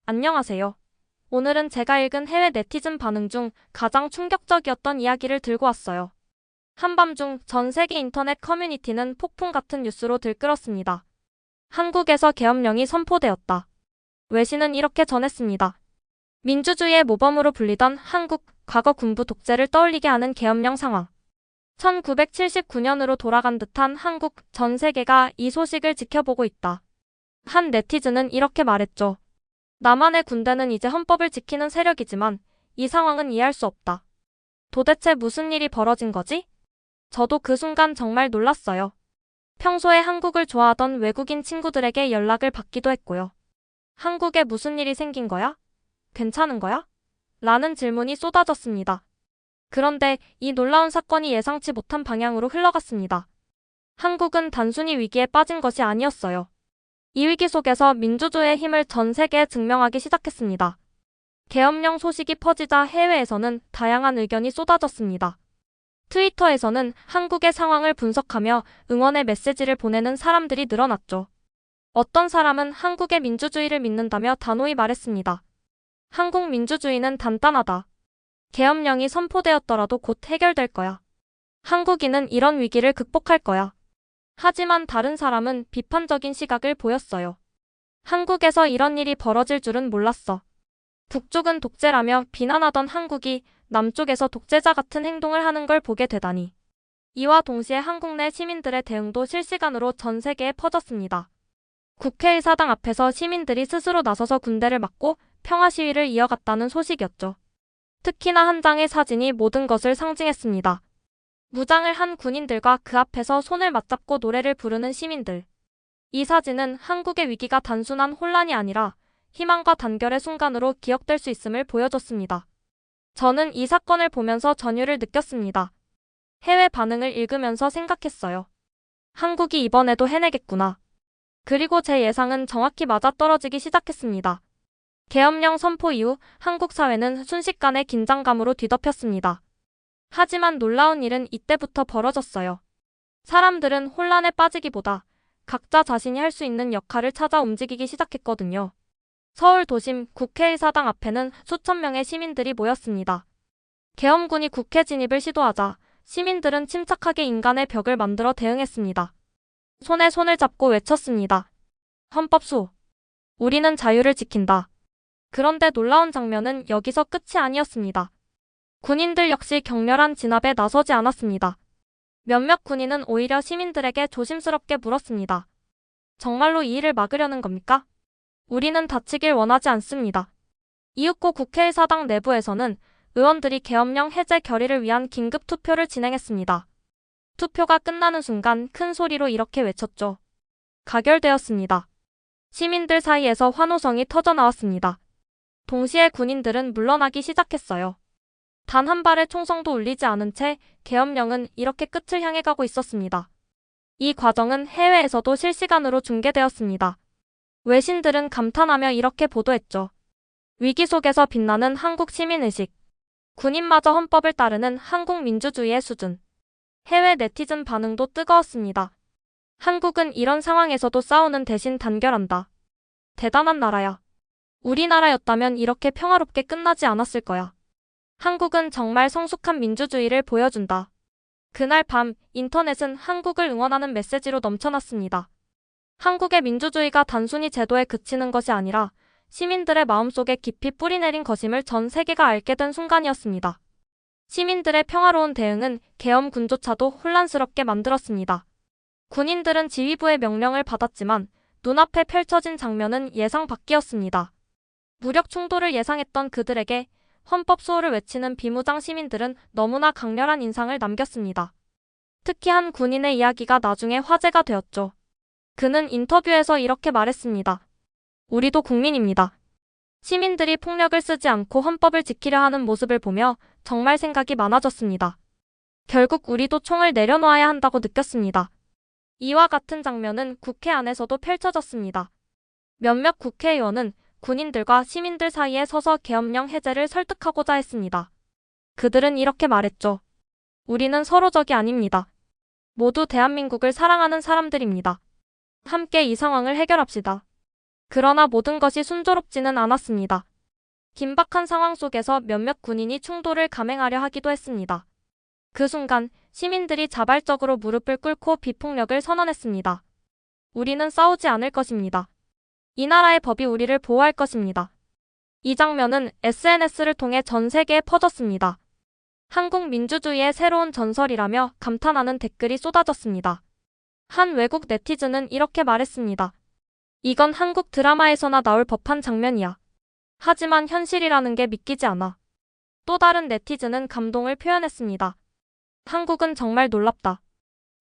안녕하세요. 오늘은 제가 읽은 해외 네티즌 반응 중 가장 충격적이었던 이야기를 들고 왔어요. 한밤중 전 세계 인터넷 커뮤니티는 폭풍 같은 뉴스로 들끓었습니다. 한국에서 계엄령이 선포되었다. 외신은 이렇게 전했습니다. 민주주의의 모범으로 불리던 한국, 과거 군부 독재를 떠올리게 하는 계엄령 상황. 1979년으로 돌아간 듯한 한국, 전 세계가 이 소식을 지켜보고 있다. 한 네티즌은 이렇게 말했죠. 남한의 군대는 이제 헌법을 지키는 세력이지만 이 상황은 이해할 수 없다. 도대체 무슨 일이 벌어진 거지? 저도 그 순간 정말 놀랐어요. 평소에 한국을 좋아하던 외국인 친구들에게 연락을 받기도 했고요. 한국에 무슨 일이 생긴 거야? 괜찮은 거야? 라는 질문이 쏟아졌습니다. 그런데 이 놀라운 사건이 예상치 못한 방향으로 흘러갔습니다. 한국은 단순히 위기에 빠진 것이 아니었어요. 이 위기 속에서 민주주의의 힘을 전 세계에 증명하기 시작했습니다. 계엄령 소식이 퍼지자 해외에서는 다양한 의견이 쏟아졌습니다. 트위터에서는 한국의 상황을 분석하며 응원의 메시지를 보내는 사람들이 늘어났죠. 어떤 사람은 한국의 민주주의를 믿는다며 단호히 말했습니다. 한국 민주주의는 단단하다. 계엄령이 선포되었더라도 곧 해결될 거야. 한국인은 이런 위기를 극복할 거야. 하지만 다른 사람은 비판적인 시각을 보였어요. 한국에서 이런 일이 벌어질 줄은 몰랐어. 북쪽은 독재라며 비난하던 한국이 남쪽에서 독재자 같은 행동을 하는 걸 보게 되다니. 이와 동시에 한국 내 시민들의 대응도 실시간으로 전 세계에 퍼졌습니다. 국회의사당 앞에서 시민들이 스스로 나서서 군대를 막고 평화 시위를 이어갔다는 소식이었죠. 특히나 한 장의 사진이 모든 것을 상징했습니다. 무장을 한 군인들과 그 앞에서 손을 맞잡고 노래를 부르는 시민들. 이 사진은 한국의 위기가 단순한 혼란이 아니라 희망과 단결의 순간으로 기억될 수 있음을 보여줬습니다. 저는 이 사건을 보면서 전율을 느꼈습니다. 해외 반응을 읽으면서 생각했어요. 한국이 이번에도 해내겠구나. 그리고 제 예상은 정확히 맞아떨어지기 시작했습니다. 계엄령 선포 이후 한국 사회는 순식간에 긴장감으로 뒤덮였습니다. 하지만 놀라운 일은 이때부터 벌어졌어요. 사람들은 혼란에 빠지기보다 각자 자신이 할 수 있는 역할을 찾아 움직이기 시작했거든요. 서울 도심 국회의사당 앞에는 수천 명의 시민들이 모였습니다. 계엄군이 국회 진입을 시도하자 시민들은 침착하게 인간의 벽을 만들어 대응했습니다. 손에 손을 잡고 외쳤습니다. 헌법 수호. 우리는 자유를 지킨다. 그런데 놀라운 장면은 여기서 끝이 아니었습니다. 군인들 역시 격렬한 진압에 나서지 않았습니다. 몇몇 군인은 오히려 시민들에게 조심스럽게 물었습니다. 정말로 이 일을 막으려는 겁니까? 우리는 다치길 원하지 않습니다. 이윽고 국회의사당 내부에서는 의원들이 계엄령 해제 결의를 위한 긴급 투표를 진행했습니다. 투표가 끝나는 순간 큰 소리로 이렇게 외쳤죠. 가결되었습니다. 시민들 사이에서 환호성이 터져나왔습니다. 동시에 군인들은 물러나기 시작했어요. 단 한 발의 총성도 울리지 않은 채 계엄령은 이렇게 끝을 향해 가고 있었습니다. 이 과정은 해외에서도 실시간으로 중계되었습니다. 외신들은 감탄하며 이렇게 보도했죠. 위기 속에서 빛나는 한국 시민의식. 군인마저 헌법을 따르는 한국 민주주의의 수준. 해외 네티즌 반응도 뜨거웠습니다. 한국은 이런 상황에서도 싸우는 대신 단결한다. 대단한 나라야. 우리나라였다면 이렇게 평화롭게 끝나지 않았을 거야. 한국은 정말 성숙한 민주주의를 보여준다. 그날 밤 인터넷은 한국을 응원하는 메시지로 넘쳐났습니다. 한국의 민주주의가 단순히 제도에 그치는 것이 아니라 시민들의 마음속에 깊이 뿌리내린 것임을 전 세계가 알게 된 순간이었습니다. 시민들의 평화로운 대응은 계엄군조차도 혼란스럽게 만들었습니다. 군인들은 지휘부의 명령을 받았지만 눈앞에 펼쳐진 장면은 예상 밖이었습니다. 무력 충돌을 예상했던 그들에게 헌법 수호를 외치는 비무장 시민들은 너무나 강렬한 인상을 남겼습니다. 특히 한 군인의 이야기가 나중에 화제가 되었죠. 그는 인터뷰에서 이렇게 말했습니다. 우리도 국민입니다. 시민들이 폭력을 쓰지 않고 헌법을 지키려 하는 모습을 보며 정말 생각이 많아졌습니다. 결국 우리도 총을 내려놓아야 한다고 느꼈습니다. 이와 같은 장면은 국회 안에서도 펼쳐졌습니다. 몇몇 국회의원은 군인들과 시민들 사이에 서서 계엄령 해제를 설득하고자 했습니다. 그들은 이렇게 말했죠. 우리는 서로 적이 아닙니다. 모두 대한민국을 사랑하는 사람들입니다. 함께 이 상황을 해결합시다. 그러나 모든 것이 순조롭지는 않았습니다. 긴박한 상황 속에서 몇몇 군인이 충돌을 감행하려 하기도 했습니다. 그 순간 시민들이 자발적으로 무릎을 꿇고 비폭력을 선언했습니다. 우리는 싸우지 않을 것입니다. 이 나라의 법이 우리를 보호할 것입니다. 이 장면은 SNS를 통해 전 세계에 퍼졌습니다. 한국 민주주의의 새로운 전설이라며 감탄하는 댓글이 쏟아졌습니다. 한 외국 네티즌은 이렇게 말했습니다. 이건 한국 드라마에서나 나올 법한 장면이야. 하지만 현실이라는 게 믿기지 않아. 또 다른 네티즌은 감동을 표현했습니다. 한국은 정말 놀랍다.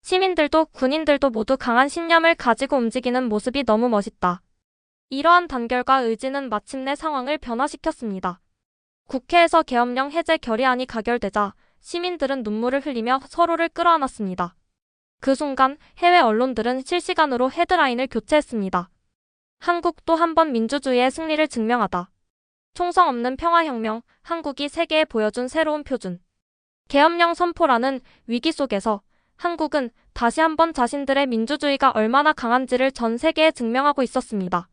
시민들도 군인들도 모두 강한 신념을 가지고 움직이는 모습이 너무 멋있다. 이러한 단결과 의지는 마침내 상황을 변화시켰습니다. 국회에서 계엄령 해제 결의안이 가결되자 시민들은 눈물을 흘리며 서로를 끌어안았습니다. 그 순간 해외 언론들은 실시간으로 헤드라인을 교체했습니다. 한국 또 한 번 민주주의의 승리를 증명하다. 총성 없는 평화혁명, 한국이 세계에 보여준 새로운 표준. 계엄령 선포라는 위기 속에서 한국은 다시 한번 자신들의 민주주의가 얼마나 강한지를 전 세계에 증명하고 있었습니다.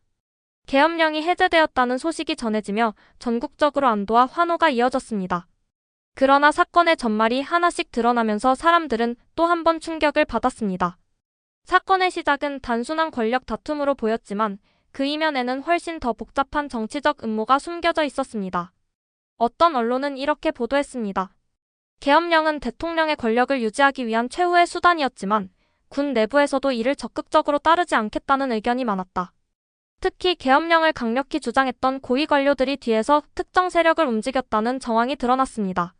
계엄령이 해제되었다는 소식이 전해지며 전국적으로 안도와 환호가 이어졌습니다. 그러나 사건의 전말이 하나씩 드러나면서 사람들은 또 한 번 충격을 받았습니다. 사건의 시작은 단순한 권력 다툼으로 보였지만 그 이면에는 훨씬 더 복잡한 정치적 음모가 숨겨져 있었습니다. 어떤 언론은 이렇게 보도했습니다. 계엄령은 대통령의 권력을 유지하기 위한 최후의 수단이었지만 군 내부에서도 이를 적극적으로 따르지 않겠다는 의견이 많았다. 특히 계엄령을 강력히 주장했던 고위 관료들이 뒤에서 특정 세력을 움직였다는 정황이 드러났습니다.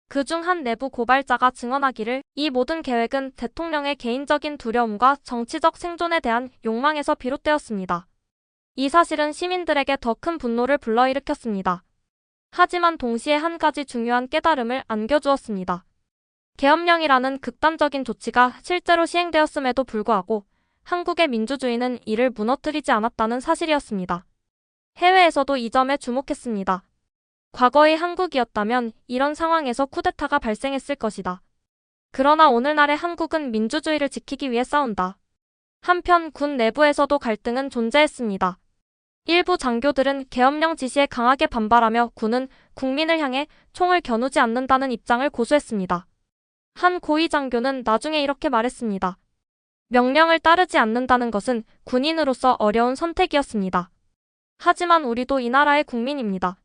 그중 한 내부 고발자가 증언하기를 이 모든 계획은 대통령의 개인적인 두려움과 정치적 생존에 대한 욕망에서 비롯되었습니다. 이 사실은 시민들에게 더 큰 분노를 불러일으켰습니다. 하지만 동시에 한 가지 중요한 깨달음을 안겨주었습니다. 계엄령이라는 극단적인 조치가 실제로 시행되었음에도 불구하고 한국의 민주주의는 이를 무너뜨리지 않았다는 사실이었습니다. 해외에서도 이 점에 주목했습니다. 과거의 한국이었다면 이런 상황에서 쿠데타가 발생했을 것이다. 그러나 오늘날의 한국은 민주주의를 지키기 위해 싸운다. 한편 군 내부에서도 갈등은 존재했습니다. 일부 장교들은 계엄령 지시에 강하게 반발하며 군은 국민을 향해 총을 겨누지 않는다는 입장을 고수했습니다. 한 고위 장교는 나중에 이렇게 말했습니다. 명령을 따르지 않는다는 것은 군인으로서 어려운 선택이었습니다. 하지만 우리도 이 나라의 국민입니다.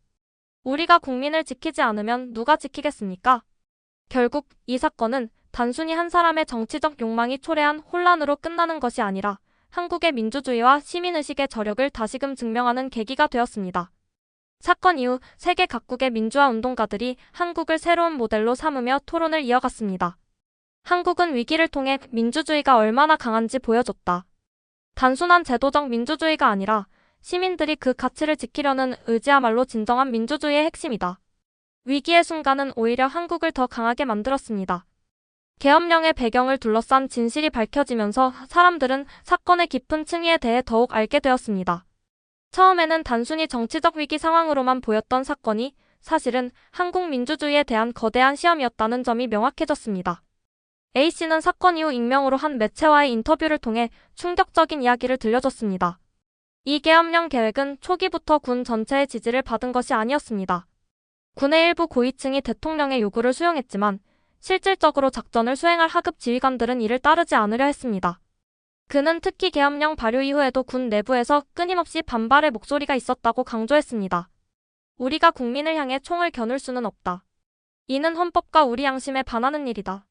우리가 국민을 지키지 않으면 누가 지키겠습니까? 결국 이 사건은 단순히 한 사람의 정치적 욕망이 초래한 혼란으로 끝나는 것이 아니라 한국의 민주주의와 시민의식의 저력을 다시금 증명하는 계기가 되었습니다. 사건 이후 세계 각국의 민주화 운동가들이 한국을 새로운 모델로 삼으며 토론을 이어갔습니다. 한국은 위기를 통해 민주주의가 얼마나 강한지 보여줬다. 단순한 제도적 민주주의가 아니라 시민들이 그 가치를 지키려는 의지야말로 진정한 민주주의의 핵심이다. 위기의 순간은 오히려 한국을 더 강하게 만들었습니다. 계엄령의 배경을 둘러싼 진실이 밝혀지면서 사람들은 사건의 깊은 층위에 대해 더욱 알게 되었습니다. 처음에는 단순히 정치적 위기 상황으로만 보였던 사건이 사실은 한국 민주주의에 대한 거대한 시험이었다는 점이 명확해졌습니다. A씨는 사건 이후 익명으로 한 매체와의 인터뷰를 통해 충격적인 이야기를 들려줬습니다. 이 계엄령 계획은 초기부터 군 전체의 지지를 받은 것이 아니었습니다. 군의 일부 고위층이 대통령의 요구를 수용했지만 실질적으로 작전을 수행할 하급 지휘관들은 이를 따르지 않으려 했습니다. 그는 특히 계엄령 발효 이후에도 군 내부에서 끊임없이 반발의 목소리가 있었다고 강조했습니다. 우리가 국민을 향해 총을 겨눌 수는 없다. 이는 헌법과 우리 양심에 반하는 일이다.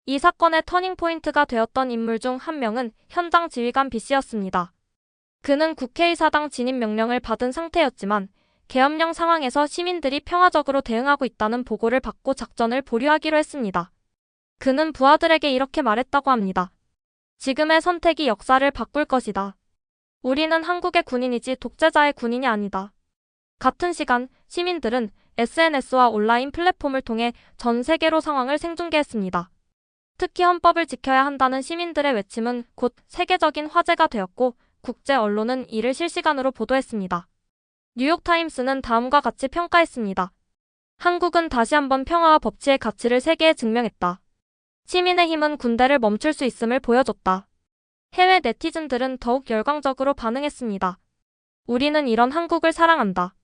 이 사건의 터닝포인트가 되었던 인물 중 한 명은 현장 지휘관 B씨였습니다. 그는 국회의사당 진입 명령을 받은 상태였지만 계엄령 상황에서 시민들이 평화적으로 대응하고 있다는 보고를 받고 작전을 보류하기로 했습니다. 그는 부하들에게 이렇게 말했다고 합니다. 지금의 선택이 역사를 바꿀 것이다. 우리는 한국의 군인이지 독재자의 군인이 아니다. 같은 시간 시민들은 SNS와 온라인 플랫폼을 통해 전 세계로 상황을 생중계했습니다. 특히 헌법을 지켜야 한다는 시민들의 외침은 곧 세계적인 화제가 되었고 국제 언론은 이를 실시간으로 보도했습니다. 뉴욕타임스는 다음과 같이 평가했습니다. 한국은 다시 한번 평화와 법치의 가치를 세계에 증명했다. 시민의 힘은 군대를 멈출 수 있음을 보여줬다. 해외 네티즌들은 더욱 열광적으로 반응했습니다. 우리는 이런 한국을 사랑한다.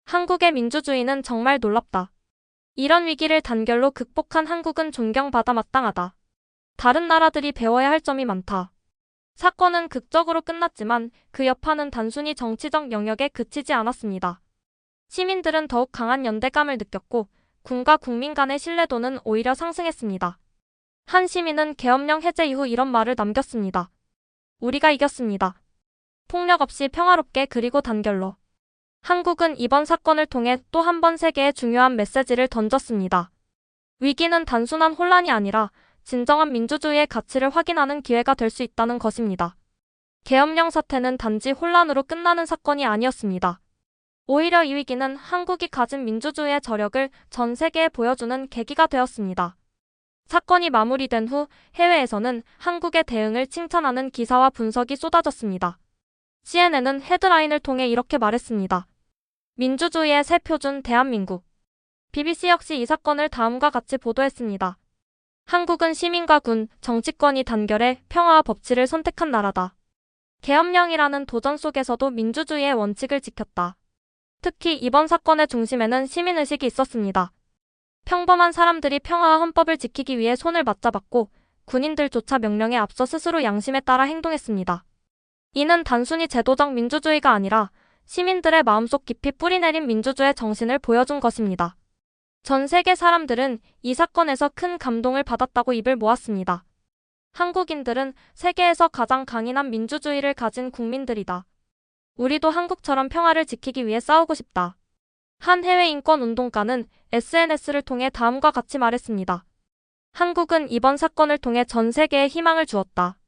한국의 민주주의는 정말 놀랍다. 이런 위기를 단결로 극복한 한국은 존경받아 마땅하다. 다른 나라들이 배워야 할 점이 많다. 사건은 극적으로 끝났지만 그 여파는 단순히 정치적 영역에 그치지 않았습니다. 시민들은 더욱 강한 연대감을 느꼈고 군과 국민 간의 신뢰도는 오히려 상승했습니다. 한 시민은 계엄령 해제 이후 이런 말을 남겼습니다. 우리가 이겼습니다. 폭력 없이 평화롭게 그리고 단결로. 한국은 이번 사건을 통해 또 한 번 세계에 중요한 메시지를 던졌습니다. 위기는 단순한 혼란이 아니라 진정한 민주주의의 가치를 확인하는 기회가 될 수 있다는 것입니다. 계엄령 사태는 단지 혼란으로 끝나는 사건이 아니었습니다. 오히려 이 위기는 한국이 가진 민주주의의 저력을 전 세계에 보여주는 계기가 되었습니다. 사건이 마무리된 후 해외에서는 한국의 대응을 칭찬하는 기사와 분석이 쏟아졌습니다. CNN은 헤드라인을 통해 이렇게 말했습니다. 민주주의의 새 표준 대한민국. BBC 역시 이 사건을 다음과 같이 보도했습니다. 한국은 시민과 군, 정치권이 단결해 평화와 법치를 선택한 나라다. 계엄령이라는 도전 속에서도 민주주의의 원칙을 지켰다. 특히 이번 사건의 중심에는 시민의식이 있었습니다. 평범한 사람들이 평화와 헌법을 지키기 위해 손을 맞잡았고 군인들조차 명령에 앞서 스스로 양심에 따라 행동했습니다. 이는 단순히 제도적 민주주의가 아니라 시민들의 마음속 깊이 뿌리내린 민주주의의 정신을 보여준 것입니다. 전 세계 사람들은 이 사건에서 큰 감동을 받았다고 입을 모았습니다. 한국인들은 세계에서 가장 강인한 민주주의를 가진 국민들이다. 우리도 한국처럼 평화를 지키기 위해 싸우고 싶다. 한 해외 인권 운동가는 SNS를 통해 다음과 같이 말했습니다. 한국은 이번 사건을 통해 전 세계에 희망을 주었다.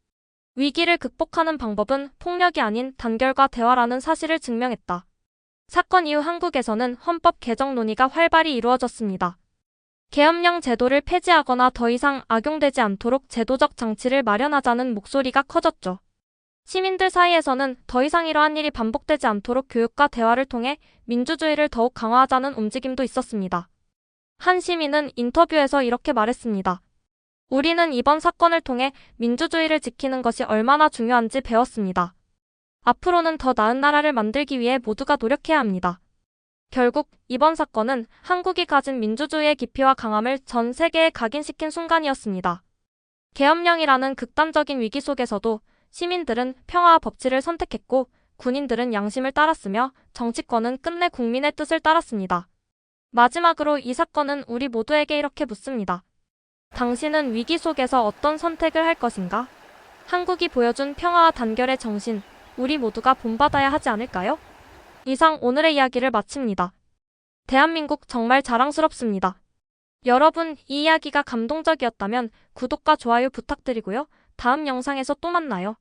위기를 극복하는 방법은 폭력이 아닌 단결과 대화라는 사실을 증명했다. 사건 이후 한국에서는 헌법 개정 논의가 활발히 이루어졌습니다. 계엄령 제도를 폐지하거나 더 이상 악용되지 않도록 제도적 장치를 마련하자는 목소리가 커졌죠. 시민들 사이에서는 더 이상 이러한 일이 반복되지 않도록 교육과 대화를 통해 민주주의를 더욱 강화하자는 움직임도 있었습니다. 한 시민은 인터뷰에서 이렇게 말했습니다. 우리는 이번 사건을 통해 민주주의를 지키는 것이 얼마나 중요한지 배웠습니다. 앞으로는 더 나은 나라를 만들기 위해 모두가 노력해야 합니다. 결국 이번 사건은 한국이 가진 민주주의의 깊이와 강함을 전 세계에 각인시킨 순간이었습니다. 계엄령이라는 극단적인 위기 속에서도 시민들은 평화와 법치를 선택했고 군인들은 양심을 따랐으며 정치권은 끝내 국민의 뜻을 따랐습니다. 마지막으로 이 사건은 우리 모두에게 이렇게 묻습니다. 당신은 위기 속에서 어떤 선택을 할 것인가? 한국이 보여준 평화와 단결의 정신, 우리 모두가 본받아야 하지 않을까요? 이상 오늘의 이야기를 마칩니다. 대한민국 정말 자랑스럽습니다. 여러분, 이 이야기가 감동적이었다면 구독과 좋아요 부탁드리고요. 다음 영상에서 또 만나요.